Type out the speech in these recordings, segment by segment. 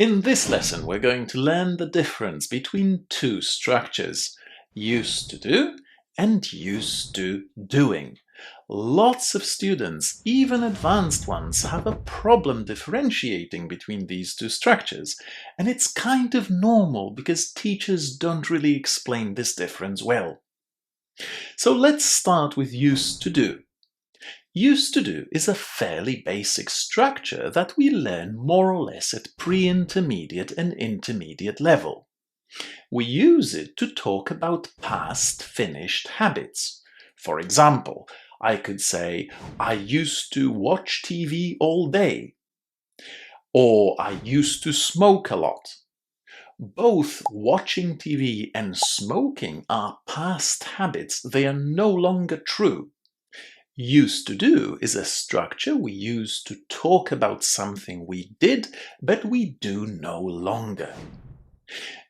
In this lesson, we're going to learn the difference between two structures, used to do and used to doing. Lots of students, even advanced ones, have a problem differentiating between these two structures, and it's kind of normal because teachers don't really explain this difference well. So let's start with used to do. Used to do is a fairly basic structure that we learn more or less at pre-intermediate and intermediate level. We use it to talk about past finished habits. For example, I could say, I used to watch TV all day, or I used to smoke a lot. Both watching TV and smoking are past habits. They are no longer true. Used to do is a structure we use to talk about something we did, but we do no longer.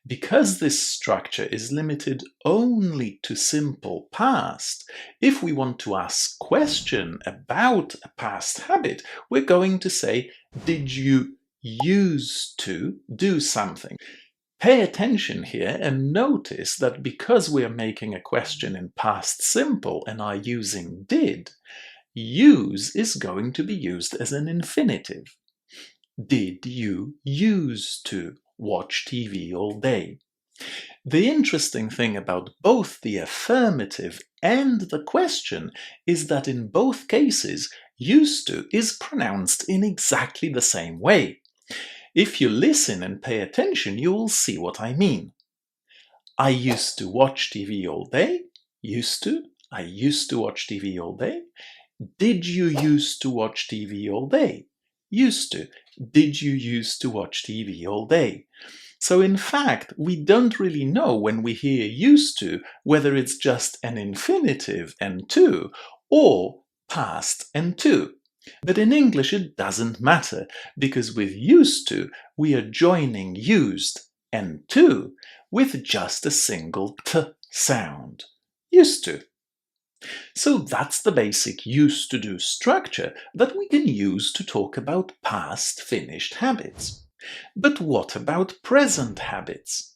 Because this structure is limited only to simple past, if we want to ask a question about a past habit, we're going to say, did you used to do something? Pay attention here and notice that because we are making a question in past simple and are using did, use is going to be used as an infinitive. Did you used to watch TV all day? The interesting thing about both the affirmative and the question is that in both cases, used to is pronounced in exactly the same way. If you listen and pay attention, you will see what I mean. I used to watch TV all day. Used to. I used to watch TV all day. Did you used to watch TV all day? Used to. Did you used to watch TV all day? So in fact, we don't really know when we hear used to whether it's just an infinitive and to or past and to. But in English it doesn't matter, because with used to we are joining used and to with just a single t sound. Used to. So that's the basic used to do structure that we can use to talk about past finished habits. But what about present habits?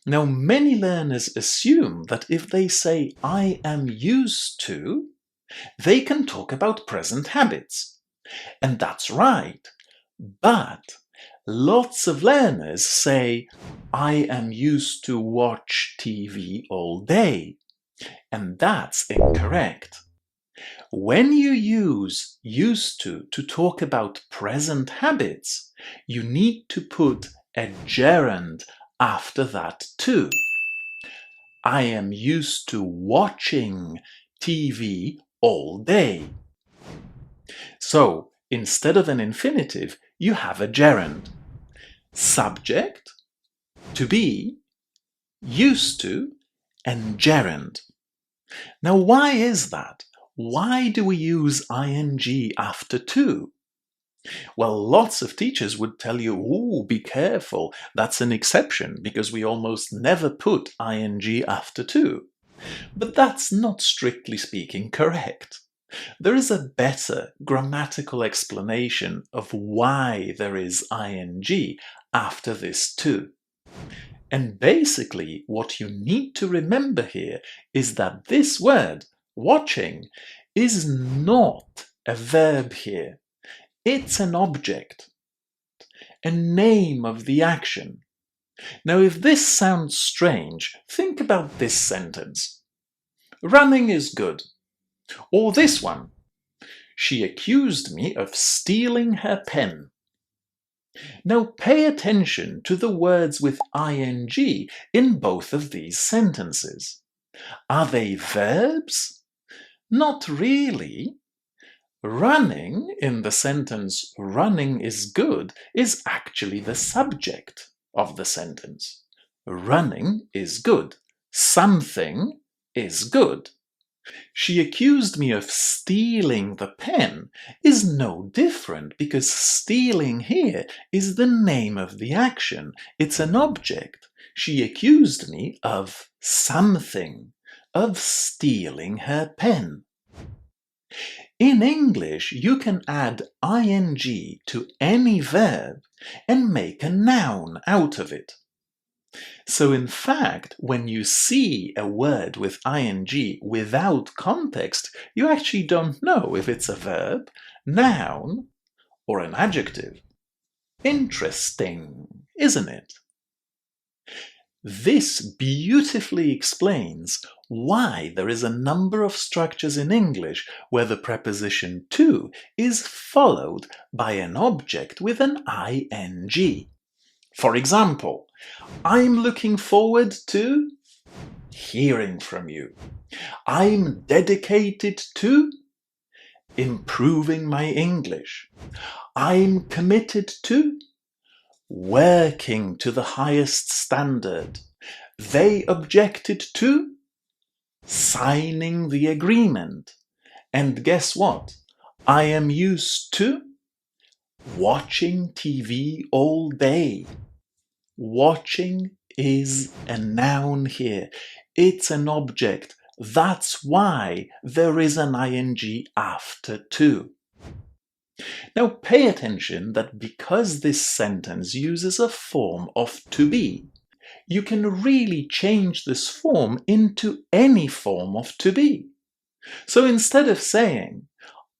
Now, many learners assume that if they say I am used to, they can talk about present habits. And that's right. But lots of learners say, I am used to watch TV all day. And that's incorrect. When you use used to talk about present habits, you need to put a gerund after that too. I am used to watching TV all day. So, instead of an infinitive, you have a gerund. Subject, to be, used to, and gerund. Now, why is that? Why do we use ing after to? Well, lots of teachers would tell you, ooh, be careful, that's an exception, because we almost never put ing after to. But that's not strictly speaking correct. There is a better grammatical explanation of why there is ing after this to. And basically, what you need to remember here is that this word, watching, is not a verb here. It's an object, a name of the action. Now, if this sounds strange, think about this sentence. Running is good. Or this one. She accused me of stealing her pen. Now pay attention to the words with ing in both of these sentences. Are they verbs? Not really. Running in the sentence running is good is actually the subject of the sentence. Running is good. Something is good. She accused me of stealing the pen is no different because stealing here is the name of the action. It's an object. She accused me of something, of stealing her pen. In English, you can add ing to any verb and make a noun out of it. So in fact, when you see a word with ing without context, you actually don't know if it's a verb, noun, or an adjective. Interesting, isn't it? This beautifully explains why there is a number of structures in English where the preposition to is followed by an object with an ing. For example, I'm looking forward to hearing from you. I'm dedicated to improving my English. I'm committed to working to the highest standard. They objected to signing the agreement. And guess what? I am used to watching TV all day. Watching is a noun here. It's an object. That's why there is an ing after to. Now pay attention that because this sentence uses a form of to be, you can really change this form into any form of to be. So instead of saying,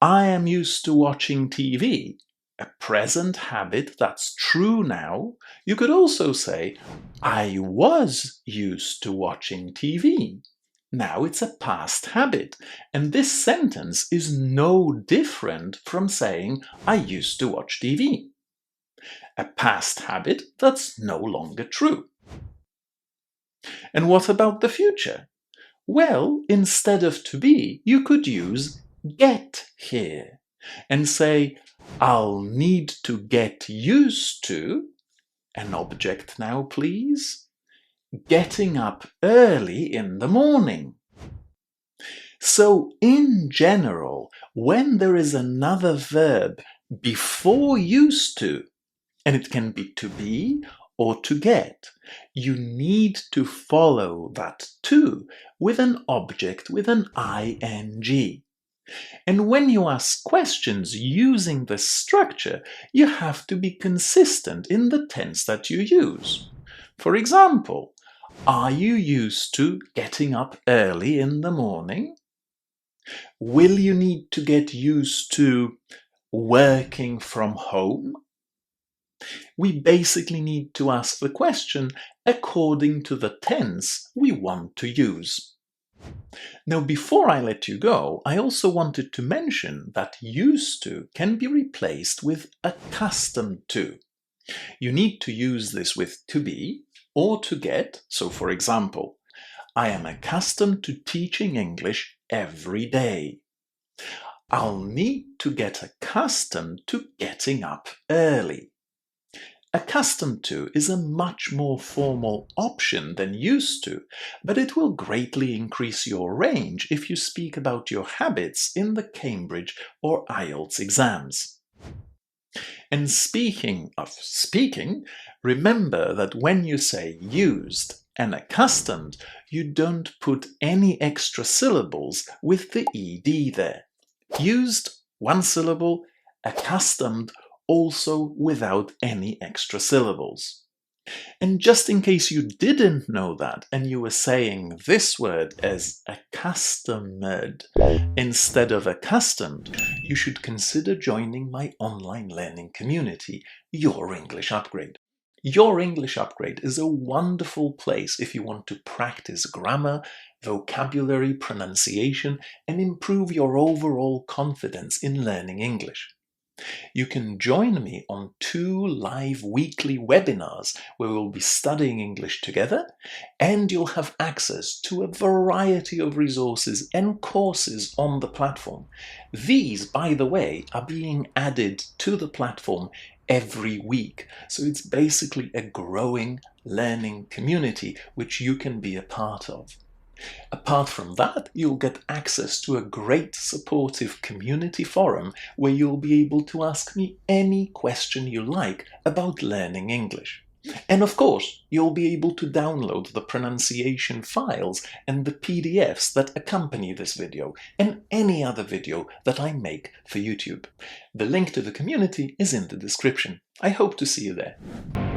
I am used to watching TV, a present habit that's true now, you could also say, I was used to watching TV. Now it's a past habit, and this sentence is no different from saying, I used to watch TV. A past habit that's no longer true. And what about the future? Well, instead of to be, you could use get here and say, I'll need to get used to, an object now please, getting up early in the morning. So in general, when there is another verb before used to, and it can be to be or to get, you need to follow that to with an object with an ing. And when you ask questions using this structure, you have to be consistent in the tense that you use. For example, are you used to getting up early in the morning? Will you need to get used to working from home? We basically need to ask the question according to the tense we want to use. Now, before I let you go, I also wanted to mention that used to can be replaced with accustomed to. You need to use this with to be or to get. So, for example, I am accustomed to teaching English every day. I'll need to get accustomed to getting up early. Accustomed to is a much more formal option than used to, but it will greatly increase your range if you speak about your habits in the Cambridge or IELTS exams. And speaking of speaking, remember that when you say used and accustomed, you don't put any extra syllables with the ed there. Used, one syllable, accustomed, also without any extra syllables. And just in case you didn't know that and you were saying this word as accustomed instead of accustomed, you should consider joining my online learning community, Your English Upgrade. Your English Upgrade is a wonderful place if you want to practice grammar, vocabulary, pronunciation, and improve your overall confidence in learning English. You can join me on 2 live weekly webinars where we'll be studying English together, and you'll have access to a variety of resources and courses on the platform. These, by the way, are being added to the platform every week, so it's basically a growing learning community which you can be a part of. Apart from that, you'll get access to a great supportive community forum where you'll be able to ask me any question you like about learning English. And of course, you'll be able to download the pronunciation files and the PDFs that accompany this video and any other video that I make for YouTube. The link to the community is in the description. I hope to see you there.